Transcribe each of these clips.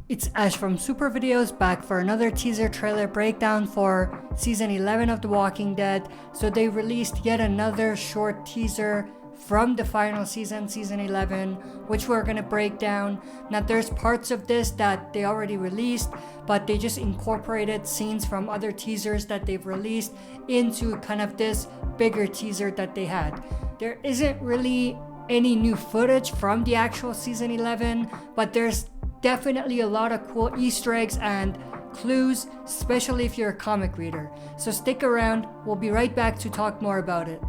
It's Ash from Super Videos back for another teaser trailer breakdown for Season 11 of The Walking Dead. So they released yet another short teaser from the final season, Season 11, which we're going to break down. Now there's parts of this that they already released, but they just incorporated scenes from other teasers that they've released into kind of this bigger teaser that they had. There isn't really any new footage from the actual Season 11, but there's definitely a lot of cool Easter eggs and clues, especially if you're a comic reader. So stick around, we'll be right back to talk more about it.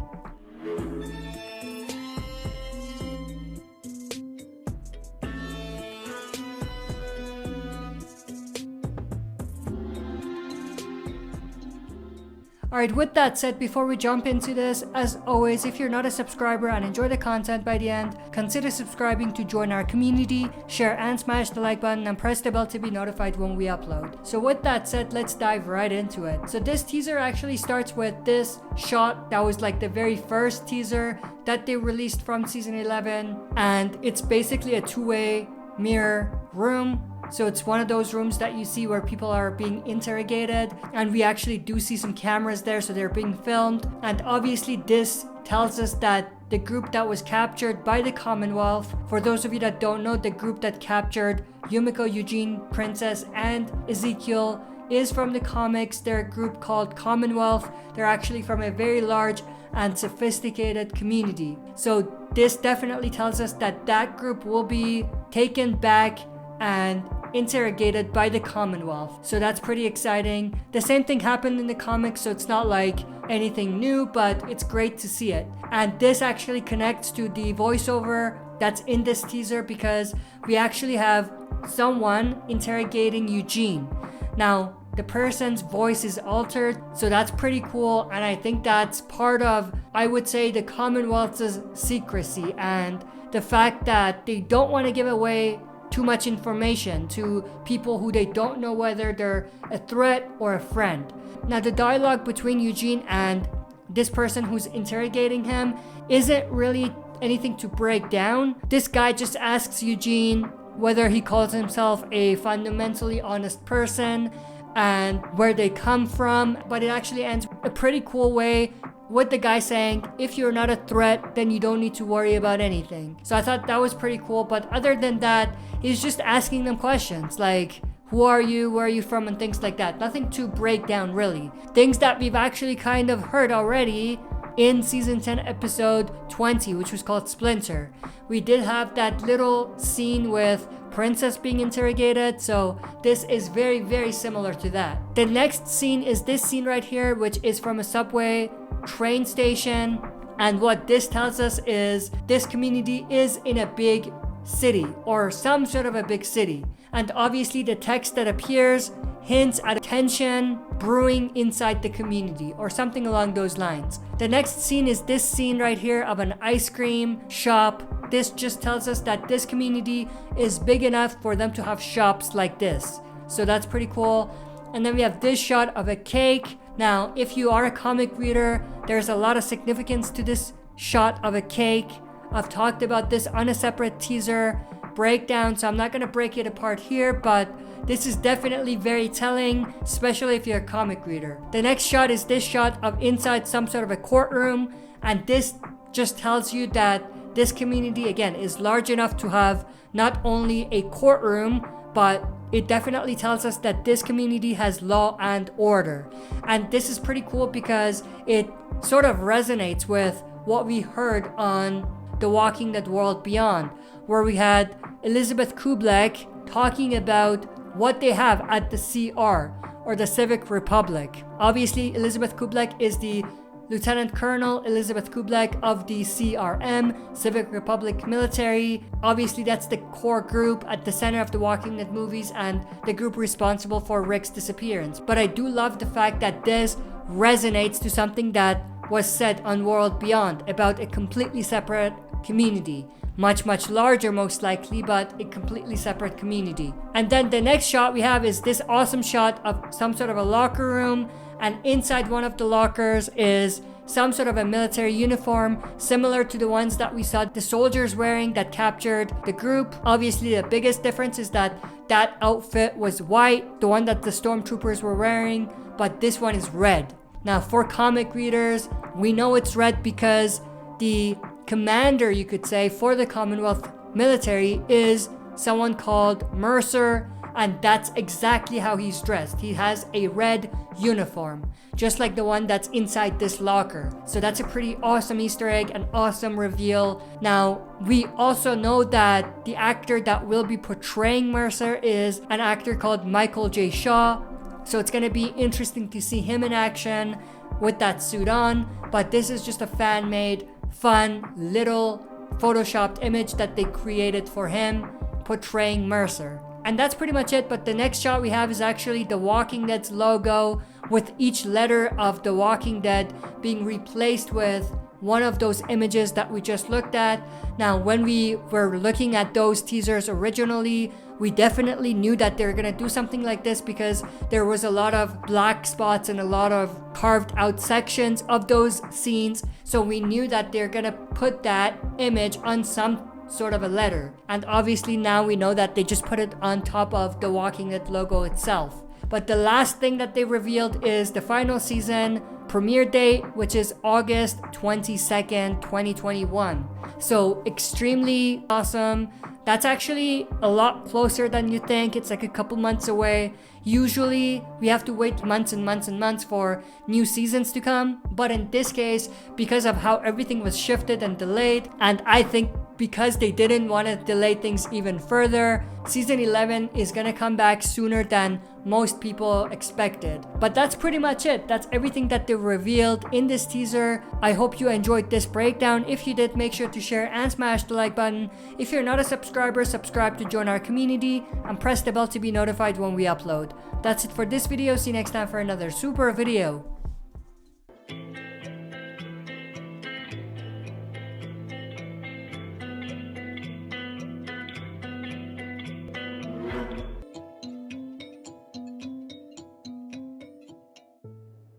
Alright, with that said, before we jump into this, as always, if you're not a subscriber and enjoy the content by the end, consider subscribing to join our community, share and smash the like button, and press the bell to be notified when we upload. So with that said, let's dive right into it. So this teaser actually starts with this shot that was like the very first teaser that they released from Season 11, and it's basically a two-way mirror room. So it's one of those rooms that you see where people are being interrogated, and we actually do see some cameras there, so they're being filmed. And obviously this tells us that the group that was captured by the Commonwealth, for those of you that don't know, the group that captured Yumiko, Eugene, Princess, and Ezekiel is from the comics. They're a group called Commonwealth. They're actually from a very large and sophisticated community. So this definitely tells us that that group will be taken back and interrogated by the Commonwealth. So that's pretty exciting. The same thing happened in the comics, so it's not like anything new, but it's great to see it. And this actually connects to the voiceover that's in this teaser, because we actually have someone interrogating Eugene. Now, the person's voice is altered, so that's pretty cool, and I think that's part of, I would say, the Commonwealth's secrecy and the fact that they don't want to give away too much information to people who they don't know whether they're a threat or a friend. Now the dialogue between Eugene and this person who's interrogating him isn't really anything to break down. This guy just asks Eugene whether he calls himself a fundamentally honest person and where they come from, but it actually ends a pretty cool way with the guy saying, if you're not a threat, then you don't need to worry about anything. So I thought that was pretty cool, but other than that, he's just asking them questions like, who are you, where are you from, and things like that. Nothing to break down really. Things that we've actually kind of heard already in Season 10 episode 20, which was called Splinter. We did have that little scene with Princess being interrogated, so this is very, very similar to that. The next scene is this scene right here, which is from a subway train station, and what this tells us is this community is in a big city or some sort of a big city, and obviously the text that appears hints at tension brewing inside the community or something along those lines. The next scene is this scene right here of an ice cream shop. This just tells us that this community is big enough for them to have shops like this, so that's pretty cool. And then we have this shot of a cake. Now, if you are a comic reader, there's a lot of significance to this shot of a cake. I've talked about this on a separate teaser breakdown, so I'm not going to break it apart here, but this is definitely very telling, especially if you're a comic reader. The next shot is this shot of inside some sort of a courtroom, and this just tells you that this community, again, is large enough to have not only a courtroom, but it definitely tells us that this community has law and order. And this is pretty cool because it sort of resonates with what we heard on The Walking Dead World Beyond, where we had Elizabeth Kublek talking about what they have at the CR, or the Civic Republic. Obviously, Elizabeth Kublek is the Lieutenant Colonel Elizabeth Kublek of the CRM, Civic Republic Military. Obviously, that's the core group at the center of the Walking Dead movies and the group responsible for Rick's disappearance. But I do love the fact that this resonates to something that was said on World Beyond about a completely separate community. Much larger most likely, but a completely separate community. And then the next shot we have is this awesome shot of some sort of a locker room, and inside one of the lockers is some sort of a military uniform similar to the ones that we saw the soldiers wearing that captured the group. Obviously, the biggest difference is that that outfit was white, the one that the stormtroopers were wearing, but this one is red. Now, for comic readers, we know it's red because the commander, you could say, for the Commonwealth military is someone called Mercer, and that's exactly how he's dressed. He has a red uniform, just like the one that's inside this locker. So that's a pretty awesome Easter egg, an awesome reveal. Now, we also know that the actor that will be portraying Mercer is an actor called Michael J. Shaw. So it's gonna be interesting to see him in action with that suit on. But this is just a fan-made, fun, little photoshopped image that they created for him portraying Mercer. And that's pretty much it, but the next shot we have is actually The Walking Dead's logo, with each letter of The Walking Dead being replaced with one of those images that we just looked at. Now, when we were looking at those teasers originally, we definitely knew that they were gonna do something like this because there was a lot of black spots and a lot of carved out sections of those scenes. So we knew that they're gonna put that image on some sort of a letter. And obviously now we know that they just put it on top of the Walking Dead logo itself. But the last thing that they revealed is the final season premiere date, which is August 22nd, 2021. So extremely awesome. That's actually a lot closer than you think. It's like a couple months away. Usually we have to wait months and months and months for new seasons to come. But in this case, because of how everything was shifted and delayed, and I think because they didn't want to delay things even further, season 11 is gonna come back sooner than most people expected. But that's pretty much it. That's everything that they revealed in this teaser. I hope you enjoyed this breakdown. If you did, make sure to share and smash the like button. If you're not a subscriber, subscribe to join our community and press the bell to be notified when we upload. That's it for this video. See you next time for another super video.